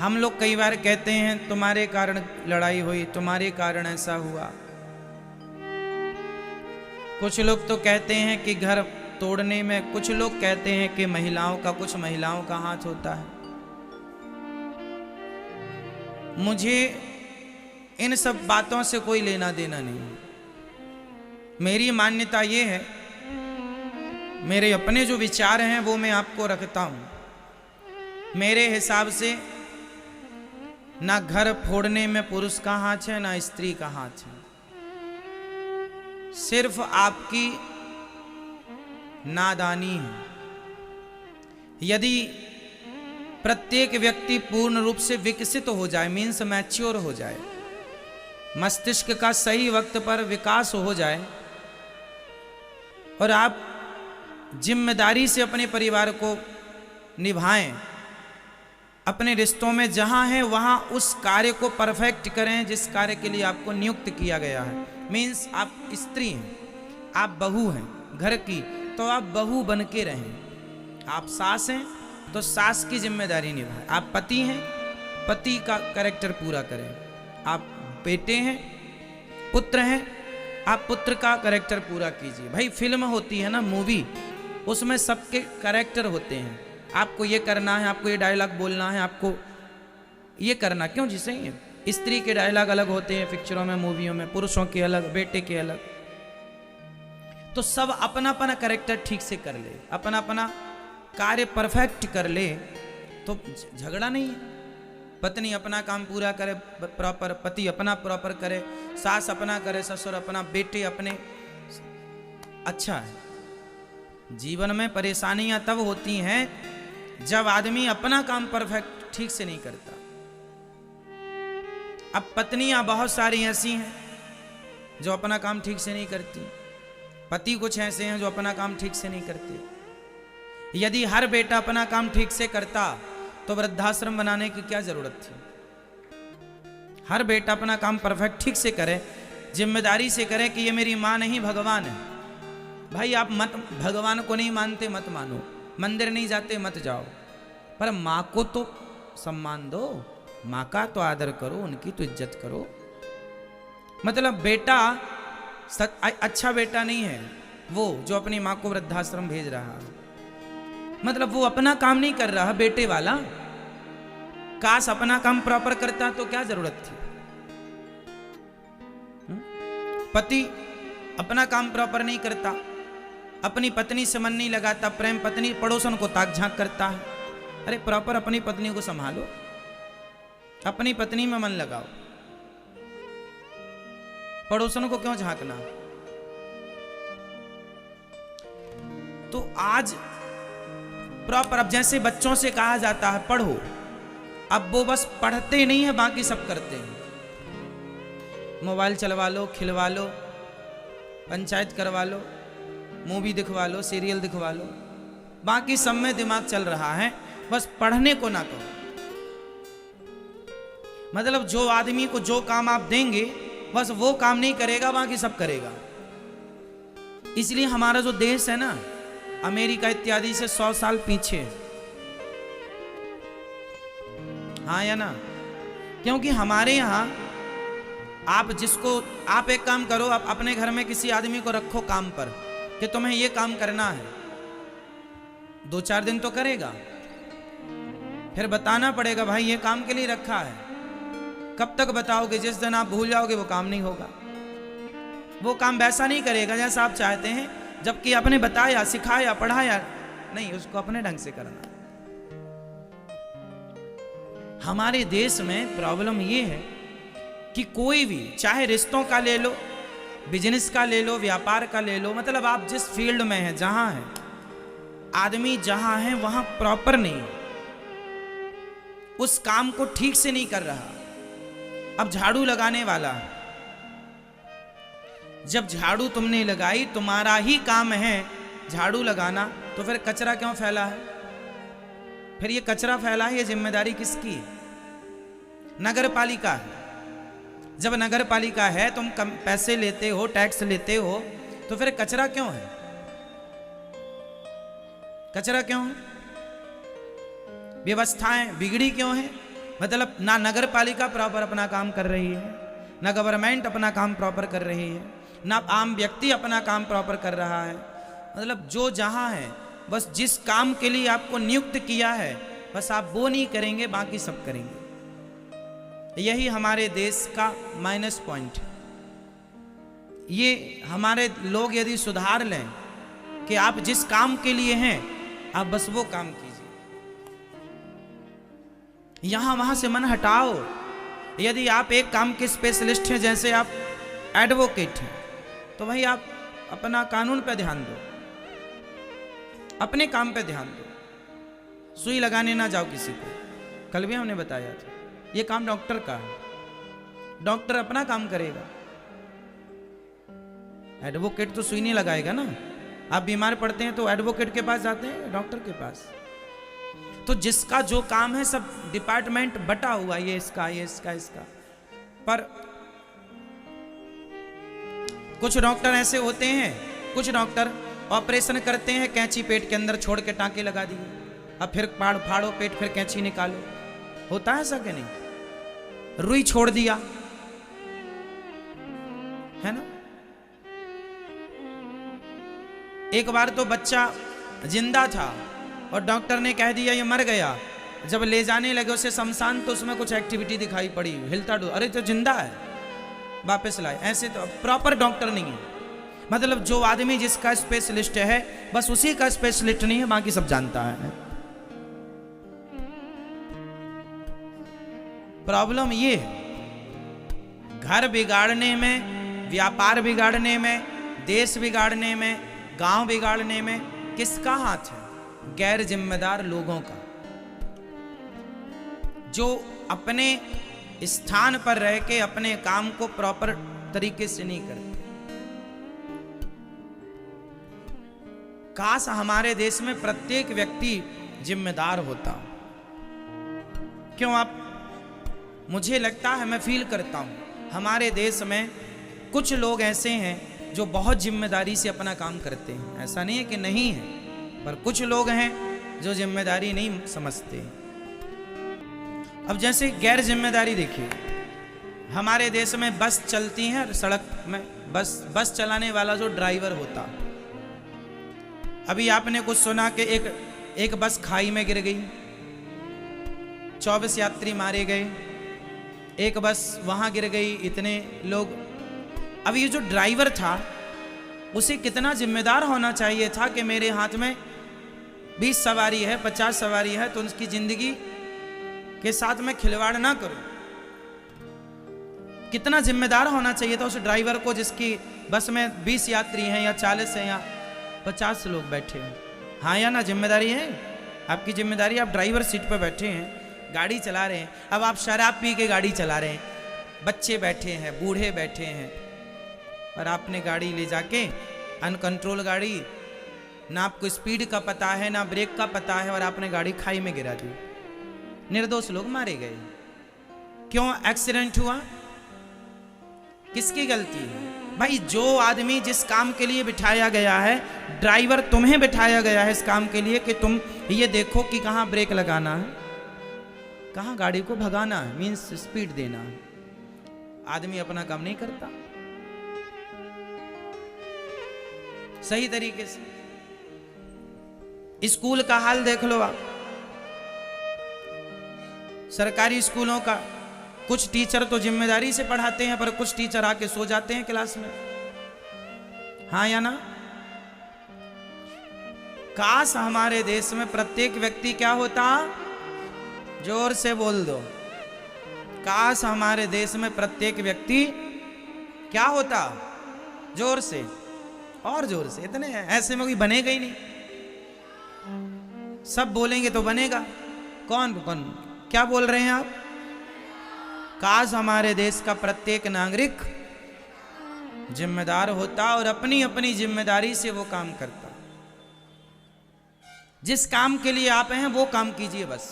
हम लोग कई बार कहते हैं तुम्हारे कारण लड़ाई हुई, तुम्हारे कारण ऐसा हुआ। कुछ लोग तो कहते हैं कि घर तोड़ने में, कुछ लोग कहते हैं कि कुछ महिलाओं का हाथ होता है। मुझे इन सब बातों से कोई लेना देना नहीं। मेरी मान्यता ये है, मेरे अपने जो विचार हैं वो मैं आपको रखता हूं। मेरे हिसाब से ना घर फोड़ने में पुरुष का हाथ है ना स्त्री का हाथ है, सिर्फ आपकी नादानी है। यदि प्रत्येक व्यक्ति पूर्ण रूप से विकसित हो जाए, मीन्स मैच्योर हो जाए, मस्तिष्क का सही वक्त पर विकास हो जाए और आप जिम्मेदारी से अपने परिवार को निभाएं, अपने रिश्तों में जहां है वहां उस कार्य को परफेक्ट करें जिस कार्य के लिए आपको नियुक्त किया गया है। मीन्स आप स्त्री हैं, आप बहू हैं घर की, तो आप बहू बन के रहें। आप सास हैं तो सास की जिम्मेदारी निभाएं। आप पति हैं, पति का कैरेक्टर पूरा करें। आप बेटे हैं, पुत्र हैं, आप पुत्र का कैरेक्टर पूरा कीजिए। भाई फिल्म होती है ना, मूवी, उसमें सबके कैरेक्टर होते हैं। आपको ये करना है, आपको ये डायलॉग बोलना है, आपको ये करना क्यों, जिसे स्त्री के डायलॉग अलग होते हैं पिक्चरों में, मूवियों में, पुरुषों के अलग, बेटे के अलग। तो सब अपना अपना कैरेक्टर ठीक से कर ले, अपना अपना कार्य परफेक्ट कर ले तो झगड़ा नहीं है। पत्नी अपना काम पूरा करे प्रॉपर, पति अपना प्रॉपर करे, सास अपना करे, ससुर अपना, बेटे अपने, अच्छा है। जीवन में परेशानियां तब होती हैं जब आदमी अपना काम परफेक्ट ठीक से नहीं करता। अब पत्नियां बहुत सारी ऐसी हैं जो अपना काम ठीक से नहीं करती, पति कुछ ऐसे हैं जो अपना काम ठीक से नहीं करते। यदि हर बेटा अपना काम ठीक से करता तो वृद्धाश्रम बनाने की क्या जरूरत थी। हर बेटा अपना काम परफेक्ट ठीक से करे, जिम्मेदारी से करे कि ये मेरी माँ नहीं भगवान है। भाई आप मत, भगवान को नहीं मानते मत मानो, मंदिर नहीं जाते मत जाओ, पर माँ को तो सम्मान दो, माँ का तो आदर करो, उनकी तो इज्जत करो। मतलब बेटा अच्छा बेटा नहीं है वो जो अपनी माँ को वृद्धाश्रम भेज रहा है, मतलब वो अपना काम नहीं कर रहा बेटे वाला। काश अपना काम प्रॉपर करता तो क्या जरूरत थी। पति अपना काम प्रॉपर नहीं करता, अपनी पत्नी से मन नहीं लगाता, प्रेम पत्नी पड़ोसन को ताक झांक करता है। अरे प्रॉपर अपनी पत्नी को संभालो, अपनी पत्नी में मन लगाओ, पड़ोसन को क्यों झांकना। तो आज प्रॉपर, अब जैसे बच्चों से कहा जाता है पढ़ो, अब वो बस पढ़ते नहीं है, बाकी सब करते हैं। मोबाइल चलवा लो, खिलवा लो, पंचायत करवा लो, मूवी दिखवा लो, सीरियल दिखवा लो, बाकी सब में दिमाग चल रहा है, बस पढ़ने को ना कहो। मतलब जो आदमी को जो काम आप देंगे बस वो काम नहीं करेगा, बाकी सब करेगा। इसलिए हमारा जो देश है ना, अमेरिका इत्यादि से 100 साल पीछे, हाँ या ना। क्योंकि हमारे यहाँ आप एक काम करो, आप अपने घर में किसी आदमी को रखो काम पर कि तुम्हें ये काम करना है, 2-4 दिन तो करेगा, फिर बताना पड़ेगा भाई ये काम के लिए रखा है। कब तक बताओगे, जिस दिन आप भूल जाओगे वो काम नहीं होगा। वो काम वैसा नहीं करेगा जैसा आप चाहते हैं, जबकि आपने बताया, सिखाया, पढ़ाया नहीं, उसको अपने ढंग से करना। हमारे देश में प्रॉब्लम ये है कि कोई भी, चाहे रिश्तों का ले लो, बिजनेस का ले लो, व्यापार का ले लो, मतलब आप जिस फील्ड में हैं, जहां है आदमी, जहां है वहां प्रॉपर नहीं, उस काम को ठीक से नहीं कर रहा। अब झाड़ू लगाने वाला, जब झाड़ू तुमने लगाई, तुम्हारा ही काम है झाड़ू लगाना, तो फिर कचरा क्यों फैला है। फिर ये कचरा फैला है, ये जिम्मेदारी किसकी है? नगर पालिका है। जब नगर पालिका है, तुम कम पैसे लेते हो, टैक्स लेते हो, तो फिर कचरा क्यों है? कचरा क्यों है? व्यवस्थाएं बिगड़ी क्यों है? मतलब ना नगर पालिका प्रॉपर अपना काम कर रही है, ना गवर्नमेंट अपना काम प्रॉपर कर रही है, ना आम व्यक्ति अपना काम प्रॉपर कर रहा है। मतलब जो जहाँ है, बस जिस काम के लिए आपको नियुक्त किया है बस आप वो नहीं करेंगे, बाकी सब करेंगे। यही हमारे देश का माइनस पॉइंट। ये हमारे लोग यदि सुधार लें कि आप जिस काम के लिए हैं आप बस वो काम कीजिए, यहां वहां से मन हटाओ। यदि आप एक काम के स्पेशलिस्ट हैं, जैसे आप एडवोकेट हैं, तो भाई आप अपना कानून पे ध्यान दो, अपने काम पे ध्यान दो, सुई लगाने ना जाओ किसी को। कल भी हमने बताया था ये काम डॉक्टर का है, डॉक्टर अपना काम करेगा, एडवोकेट तो सुई नहीं लगाएगा ना। आप बीमार पड़ते हैं तो एडवोकेट के पास जाते हैं, डॉक्टर के पास। तो जिसका जो काम है सब डिपार्टमेंट बटा हुआ, ये इसका, ये इसका, इसका। पर कुछ डॉक्टर ऐसे होते हैं, कुछ डॉक्टर ऑपरेशन करते हैं, कैंची पेट के अंदर छोड़ के टांके लगा दिए, अब फिर फाड़ो पेट, फिर कैंची निकालो। होता है ऐसा कि नहीं? रुई छोड़ दिया है ना। एक बार तो बच्चा जिंदा था और डॉक्टर ने कह दिया ये मर गया। जब ले जाने लगे उसे शमशान तो उसमें कुछ एक्टिविटी दिखाई पड़ी, हिलता डुलता, अरे तो जिंदा है, वापस लाए। ऐसे तो प्रॉपर डॉक्टर नहीं है। मतलब जो आदमी जिसका स्पेशलिस्ट है बस उसी का स्पेशलिस्ट नहीं है, बाकी सब जानता है। प्रॉब्लम ये है, घर बिगाड़ने में, व्यापार बिगाड़ने में, देश बिगाड़ने में, गांव बिगाड़ने में किसका हाथ है? गैर जिम्मेदार लोगों का, जो अपने स्थान पर रह के अपने काम को प्रॉपर तरीके से नहीं करते। काश हमारे देश में प्रत्येक व्यक्ति जिम्मेदार होता। क्यों? आप, मुझे लगता है, मैं फील करता हूं हमारे देश में कुछ लोग ऐसे हैं जो बहुत जिम्मेदारी से अपना काम करते हैं। ऐसा नहीं है कि नहीं है, पर कुछ लोग हैं जो जिम्मेदारी नहीं समझते। अब जैसे गैर जिम्मेदारी देखिए, हमारे देश में बस चलती है, सड़क में बस चलाने वाला जो ड्राइवर होता, अभी आपने कुछ सुना कि एक बस खाई में गिर गई, 24 यात्री मारे गए, एक बस वहां गिर गई, इतने लोग। अब ये जो ड्राइवर था उसे कितना जिम्मेदार होना चाहिए था कि मेरे हाथ में 20 सवारी है, 50 सवारी है, तो उनकी जिंदगी के साथ में खिलवाड़ ना करूं। कितना जिम्मेदार होना चाहिए था उस ड्राइवर को, जिसकी बस में 20 यात्री हैं या 40 हैं या 50 लोग बैठे हैं। हाँ या ना? जिम्मेदारी है आपकी। जिम्मेदारी, आप ड्राइवर सीट पर बैठे हैं, गाड़ी चला रहे हैं। अब आप शराब पी के गाड़ी चला रहे हैं, बच्चे बैठे हैं, बूढ़े बैठे हैं, और आपने गाड़ी ले जाके अनकंट्रोल गाड़ी, ना आपको स्पीड का पता है ना ब्रेक का पता है, और आपने गाड़ी खाई में गिरा दी, निर्दोष लोग मारे गए। क्यों एक्सीडेंट हुआ? किसकी गलती है? भाई जो आदमी जिस काम के लिए बिठाया गया है, ड्राइवर तुम्हें बिठाया गया है इस काम के लिए कि तुम ये देखो कि कहाँ ब्रेक लगाना है, कहाँ गाड़ी को भगाना है, मीन्स स्पीड देना है। आदमी अपना काम नहीं करता सही तरीके से। स्कूल का हाल देख लो आप, सरकारी स्कूलों का। कुछ टीचर तो जिम्मेदारी से पढ़ाते हैं, पर कुछ टीचर आके सो जाते हैं क्लास में। हाँ या ना? काश हमारे देश में प्रत्येक व्यक्ति क्या होता, जोर से बोल दो, काश हमारे देश में प्रत्येक व्यक्ति क्या होता, जोर से और जोर से। इतने ऐसे में कोई बनेगा ही नहीं, सब बोलेंगे तो बनेगा। कौन कौन क्या बोल रहे हैं आप? काश हमारे देश का प्रत्येक नागरिक जिम्मेदार होता और अपनी अपनी जिम्मेदारी से वो काम करता। जिस काम के लिए आप हैं वो काम कीजिए बस।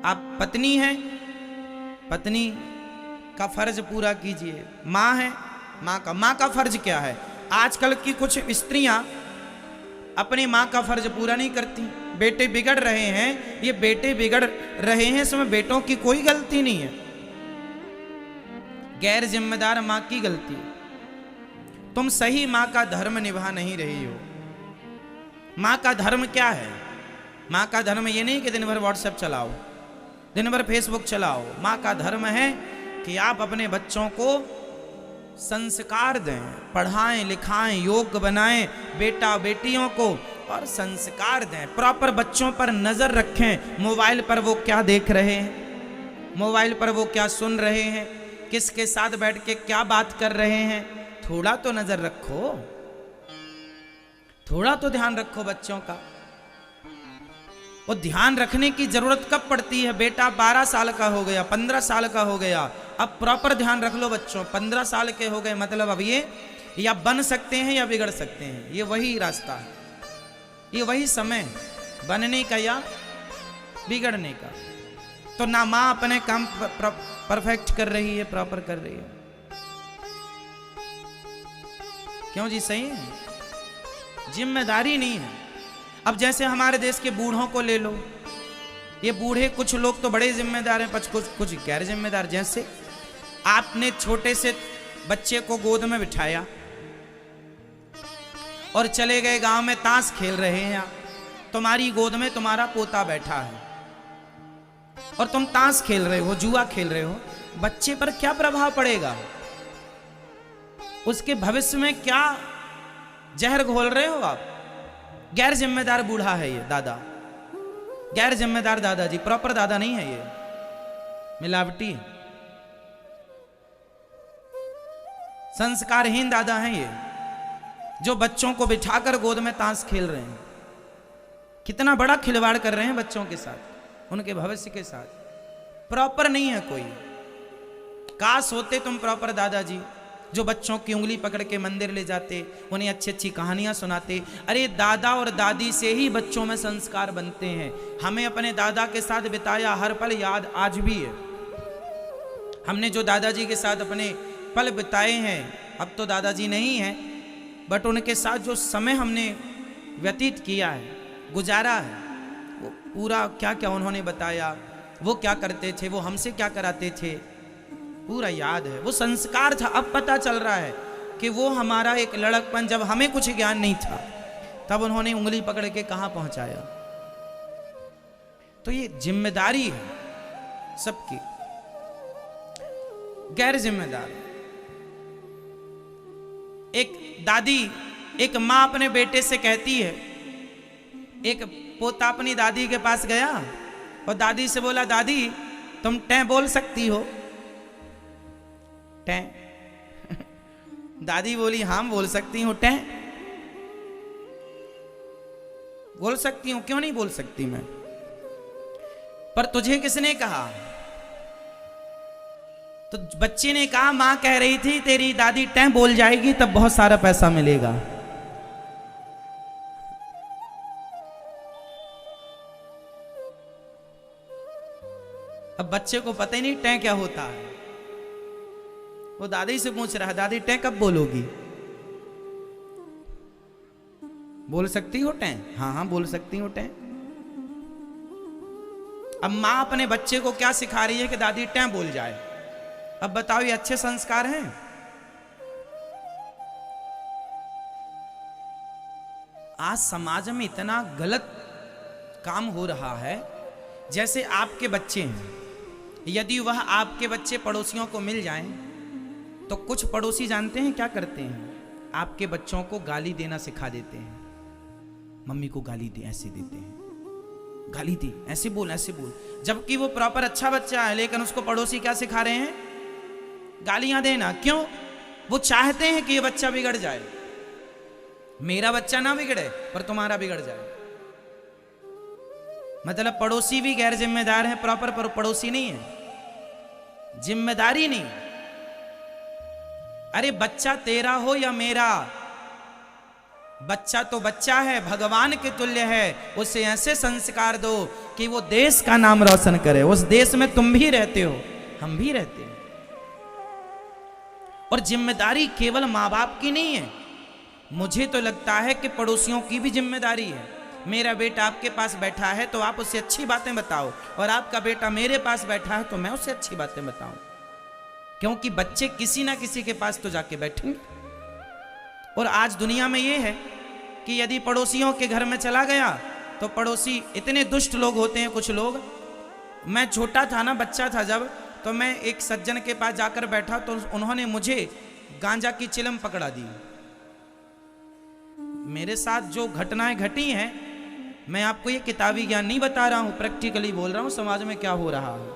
आप पत्नी हैं, पत्नी का फर्ज पूरा कीजिए। माँ है, माँ का फर्ज क्या है? आजकल की कुछ स्त्रियां अपनी माँ का फर्ज पूरा नहीं करती। बेटे बिगड़ रहे हैं, ये बेटे बिगड़ रहे हैं, इसमें बेटों की कोई गलती नहीं है, गैर जिम्मेदार माँ की गलती है। तुम सही माँ का धर्म निभा नहीं रही हो। माँ का धर्म क्या है? माँ का धर्म ये नहीं कि दिन भर व्हाट्सएप चलाओ, दिन भर फेसबुक चलाओ। माँ का धर्म है कि आप अपने बच्चों को संस्कार दें, पढ़ाएं लिखाएं, योग्य बनाएं बेटा बेटियों को, और संस्कार दें। प्रॉपर बच्चों पर नजर रखें, मोबाइल पर वो क्या देख रहे हैं, मोबाइल पर वो क्या सुन रहे हैं, किसके साथ बैठ के क्या बात कर रहे हैं। थोड़ा तो नजर रखो, थोड़ा तो ध्यान रखो बच्चों का। वो ध्यान रखने की जरूरत कब पड़ती है? बेटा 12 साल का हो गया, 15 साल का हो गया, अब प्रॉपर ध्यान रख लो बच्चों। 15 साल के हो गए मतलब अब ये या बन सकते हैं या बिगड़ सकते हैं। ये वही रास्ता है, ये वही समय बनने का या बिगड़ने का। तो ना माँ अपने काम परफेक्ट कर रही है, प्रॉपर कर रही है। क्यों जी? सही है, जिम्मेदारी नहीं है। अब जैसे हमारे देश के बूढ़ों को ले लो, ये बूढ़े कुछ लोग तो बड़े जिम्मेदार हैं, कुछ गैर जिम्मेदार। जैसे आपने छोटे से बच्चे को गोद में बिठाया और चले गए गांव में, ताश खेल रहे हैं आप, तुम्हारी गोद में तुम्हारा पोता बैठा है और तुम ताश खेल रहे हो, जुआ खेल रहे हो, बच्चे पर क्या प्रभाव पड़ेगा? उसके भविष्य में क्या जहर घोल रहे हो आप? गैर जिम्मेदार बूढ़ा है ये दादा, गैर जिम्मेदार दादाजी, प्रॉपर दादा नहीं है ये, मिलावटी संस्कारहीन दादा हैं ये, जो बच्चों को बिठाकर गोद में ताश खेल रहे हैं। कितना बड़ा खिलवाड़ कर रहे हैं बच्चों के साथ, उनके भविष्य के साथ। प्रॉपर नहीं है कोई। काश होते तुम प्रॉपर दादाजी, जो बच्चों की उंगली पकड़ के मंदिर ले जाते, उन्हें अच्छी अच्छी कहानियां सुनाते। अरे दादा और दादी से ही बच्चों में संस्कार बनते हैं। हमें अपने दादा के साथ बिताया हर पल याद आज भी है। हमने जो दादाजी के साथ अपने पल बिताए हैं, अब तो दादाजी नहीं हैं, बट उनके साथ जो समय हमने व्यतीत किया है, गुजारा है, वो पूरा क्या क्या उन्होंने बताया, वो क्या करते थे, वो हमसे क्या कराते थे, पूरा याद है। वो संस्कार था। अब पता चल रहा है कि वो हमारा एक लड़कपन, जब हमें कुछ ज्ञान नहीं था, तब उन्होंने उंगली पकड़ के कहां पहुंचाया। तो ये जिम्मेदारी है सबकी, गैर जिम्मेदार। एक दादी, एक माँ अपने बेटे से कहती है, एक पोता अपनी दादी के पास गया और दादी से बोला, दादी तुम टें बोल सकती हो? टें दादी बोली, हाँ बोल सकती हूँ, टें बोल सकती हूँ, क्यों नहीं बोल सकती मैं? पर तुझे किसने कहा? तो बच्चे ने कहा, मां कह रही थी तेरी दादी टें बोल जाएगी तब बहुत सारा पैसा मिलेगा। अब बच्चे को पता ही नहीं टें क्या होता है। वो दादी से पूछ रहा है, दादी टें कब बोलोगी? बोल सकती हो टें? हाँ हाँ बोल सकती हूँ टें। अब मां अपने बच्चे को क्या सिखा रही है कि दादी टें बोल जाए। अब बताओ ये अच्छे संस्कार हैं? आज समाज में इतना गलत काम हो रहा है। जैसे आपके बच्चे हैं, यदि वह आपके बच्चे पड़ोसियों को मिल जाएं, तो कुछ पड़ोसी जानते हैं क्या करते हैं? आपके बच्चों को गाली देना सिखा देते हैं। मम्मी को गाली दे, ऐसे देते हैं, गाली दे, ऐसे बोल, ऐसे बोल। जबकि वो प्रॉपर अच्छा बच्चा है, लेकिन उसको पड़ोसी क्या सिखा रहे हैं? गालियां देना। क्यों? वो चाहते हैं कि ये बच्चा बिगड़ जाए। मेरा बच्चा ना बिगड़े पर तुम्हारा बिगड़ जाए। मतलब पड़ोसी भी गैर जिम्मेदार है, प्रॉपर पड़ोसी नहीं है, जिम्मेदारी नहीं। अरे बच्चा तेरा हो या मेरा, बच्चा तो बच्चा है, भगवान के तुल्य है। उसे ऐसे संस्कार दो कि वो देश का नाम रोशन करे। उस देश में तुम भी रहते हो, हम भी रहते हैं। और जिम्मेदारी केवल माँ बाप की नहीं है, मुझे तो लगता है कि पड़ोसियों की भी जिम्मेदारी है। मेरा बेटा आपके पास बैठा है तो आप उसे अच्छी बातें बताओ, और आपका बेटा मेरे पास बैठा है तो मैं उसे अच्छी बातें बताऊं, क्योंकि बच्चे किसी ना किसी के पास तो जाके बैठेंगे। और आज दुनिया में ये है कि यदि पड़ोसियों के घर में चला गया तो पड़ोसी इतने दुष्ट लोग होते हैं कुछ लोग। मैं छोटा था ना, बच्चा था जब, तो मैं एक सज्जन के पास जाकर बैठा तो उन्होंने मुझे गांजा की चिलम पकड़ा दी। मेरे साथ जो घटनाएं घटी हैं, मैं आपको ये किताबी ज्ञान नहीं बता रहा हूं, प्रैक्टिकली बोल रहा हूं समाज में क्या हो रहा है,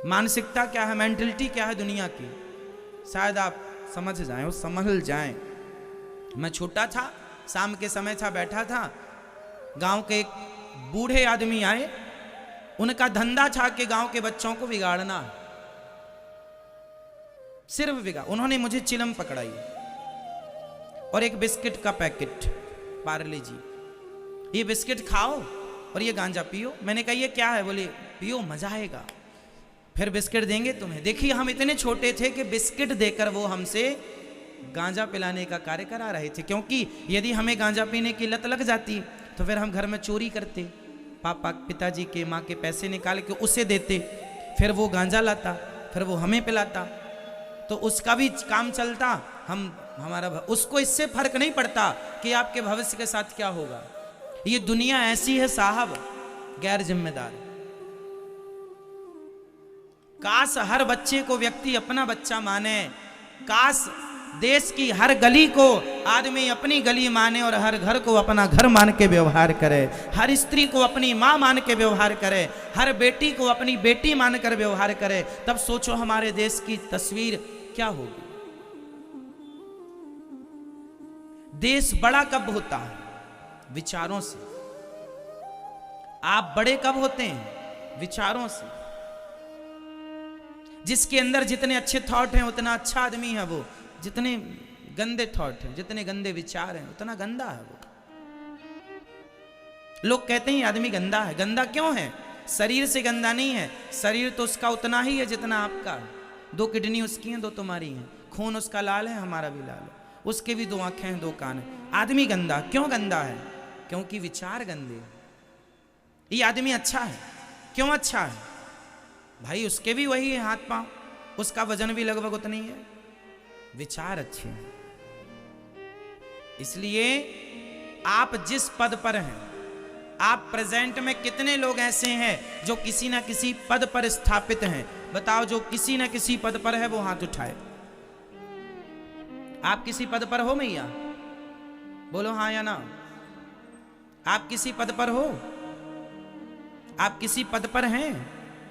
मानसिकता क्या है, मेंटलिटी क्या है दुनिया की, शायद आप समझ जाएं और समझ जाएं। मैं छोटा था, शाम के समय था, बैठा था, गांव के एक बूढ़े आदमी आए। उनका धंधा था कि गांव के बच्चों को बिगाड़ना, सिर्फ बिगाड़। उन्होंने मुझे चिलम पकड़ाई और एक बिस्किट का पैकेट, पार्ले जी, ये बिस्किट खाओ और ये गांजा पियो। मैंने कहा ये क्या है? बोले पियो, मजा आएगा, फिर बिस्किट देंगे तुम्हें। देखिए हम इतने छोटे थे कि बिस्किट देकर वो हमसे गांजा पिलाने का कार्य करा रहे थे, क्योंकि यदि हमें गांजा पीने की लत लग जाती तो फिर हम घर में चोरी करते, पापा पिताजी के माँ के पैसे निकाल के उसे देते, फिर वो गांजा लाता, फिर वो हमें पिलाता, तो उसका भी काम चलता, हमारा उसको इससे फर्क नहीं पड़ता कि आपके भविष्य के साथ क्या होगा। ये दुनिया ऐसी है साहब, गैर जिम्मेदार। काश हर बच्चे को व्यक्ति अपना बच्चा माने, काश देश की हर गली को आदमी अपनी गली माने और हर घर को अपना घर मान के व्यवहार करे, हर स्त्री को अपनी माँ मान के व्यवहार करे, हर बेटी को अपनी बेटी मानकर व्यवहार करे। तब सोचो हमारे देश की तस्वीर क्या होगी। देश बड़ा कब होता है? विचारों से। आप बड़े कब होते हैं? विचारों से। जिसके अंदर जितने अच्छे थॉट हैं उतना अच्छा आदमी है वो, जितने गंदे थॉट हैं, जितने गंदे विचार हैं उतना गंदा है वो। लोग कहते हैं आदमी गंदा है। गंदा क्यों है? शरीर से गंदा नहीं है, शरीर तो उसका उतना ही है जितना आपका है। 2 किडनी उसकी हैं, 2 तुम्हारी हैं, खून उसका लाल है, हमारा भी लाल है, उसके भी 2 आंखें हैं, 2 कान हैं। आदमी गंदा क्यों गंदा है? क्योंकि विचार गंदे। ये आदमी अच्छा है, क्यों अच्छा है? भाई उसके भी वही है हाथ पांव, उसका वजन भी लगभग उतना ही है, विचार अच्छे हैं। इसलिए आप जिस पद पर हैं, आप प्रेजेंट में कितने लोग ऐसे हैं जो किसी ना किसी पद पर स्थापित हैं? बताओ, जो किसी ना किसी पद पर है वो हाथ उठाए। आप किसी पद पर हो मैया? बोलो हाँ या ना। आप किसी पद पर हो? आप किसी पद पर हैं?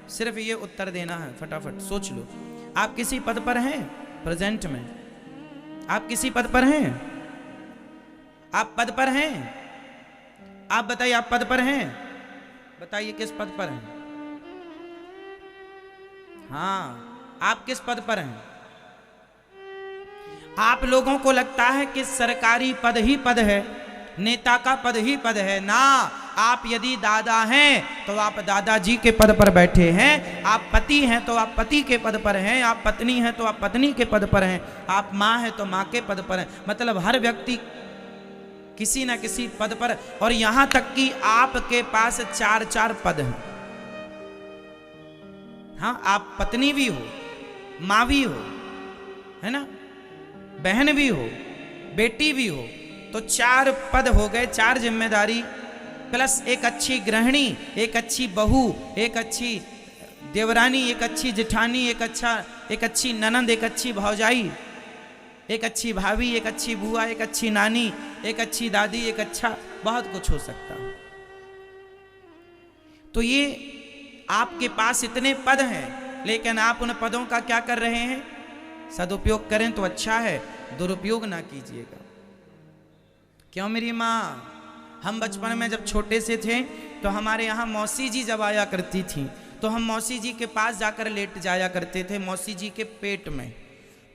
सिर्फ ये उत्तर देना है, फटाफट सोच लो। आप किसी पद पर हैं प्रेजेंट में? आप किसी पद पर हैं? आप पद पर हैं? आप बताइए, आप पद पर हैं? बताइए किस पद पर हैं? हाँ, आप किस पद पर हैं? आप लोगों को लगता है कि सरकारी पद ही पद है, नेता का पद ही पद है ना। आप यदि दादा हैं तो आप दादाजी के पद पर बैठे हैं, आप पति हैं तो आप पति के पद पर हैं, आप पत्नी हैं तो आप पत्नी के पद पर हैं, आप माँ हैं तो माँ के पद पर हैं। मतलब हर व्यक्ति किसी न किसी पद पर, और यहां तक कि आपके पास 4 पद हैं। हाँ, आप पत्नी भी हो, माँ भी हो, है ना, बहन भी हो, बेटी भी हो, तो 4 पद हो गए, 4 जिम्मेदारी, प्लस एक अच्छी गृहिणी, एक अच्छी बहू, एक अच्छी देवरानी, एक अच्छी जेठानी, एक अच्छी ननंद, एक अच्छी भौजाई, एक अच्छी भाभी, एक अच्छी बुआ, एक अच्छी नानी, एक अच्छी दादी, एक अच्छा, बहुत कुछ हो सकता है। तो ये आपके पास इतने पद हैं, लेकिन आप उन पदों का क्या कर रहे हैं? सदुपयोग करें तो अच्छा है, दुरुपयोग ना कीजिएगा। क्यों मेरी माँ? हम बचपन में जब छोटे से थे तो हमारे यहाँ मौसी जी जब आया करती थी तो हम मौसी जी के पास जाकर लेट जाया करते थे, मौसी जी के पेट में,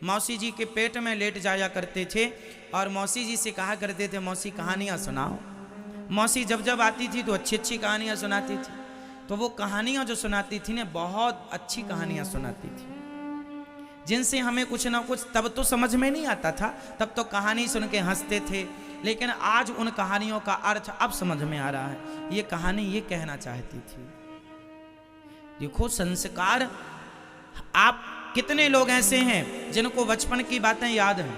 मौसी जी के पेट में लेट जाया करते थे और मौसी जी से कहा करते थे, मौसी कहानियाँ सुनाओ। मौसी जब जब आती थी तो अच्छी अच्छी कहानियाँ सुनाती थी। तो वो कहानियाँ जो सुनाती थी ना, बहुत अच्छी कहानियाँ सुनाती थी, जिनसे हमें कुछ ना कुछ, तब तो समझ में नहीं आता था, तब तो कहानी सुन के हंसते थे, लेकिन आज उन कहानियों का अर्थ अब समझ में आ रहा है। ये कहानी ये कहना चाहती थी। देखो संस्कार, आप कितने लोग ऐसे हैं जिनको बचपन की बातें याद हैं?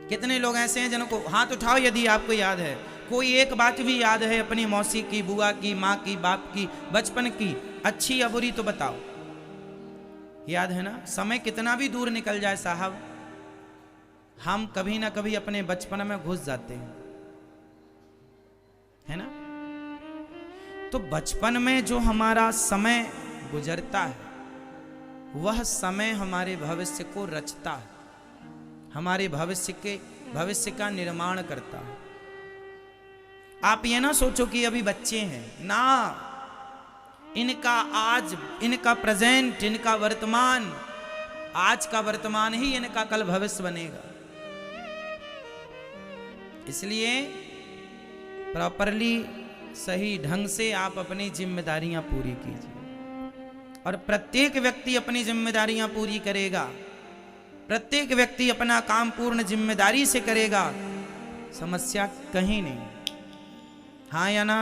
कितने लोग ऐसे हैं जिनको, हाथ उठाओ यदि आपको याद है, कोई एक बात भी याद है अपनी मौसी की, बुआ की, माँ की, बाप की, बचपन की, अच्छी या बुरी, तो बताओ। याद है ना? समय कितना भी दूर निकल जाए साहब, हम कभी ना कभी अपने बचपन में घुस जाते हैं, है ना? तो बचपन में जो हमारा समय गुजरता है, वह समय हमारे भविष्य को रचता है, हमारे भविष्य का निर्माण करता है। आप ये ना सोचो कि अभी बच्चे हैं ना, इनका आज, इनका प्रेजेंट, इनका वर्तमान, आज का वर्तमान ही इनका कल भविष्य बनेगा। इसलिए प्रॉपरली, सही ढंग से आप अपनी जिम्मेदारियां पूरी कीजिए, और प्रत्येक व्यक्ति अपनी जिम्मेदारियां पूरी करेगा, प्रत्येक व्यक्ति अपना काम पूर्ण जिम्मेदारी से करेगा, समस्या कहीं नहीं। हाँ या ना?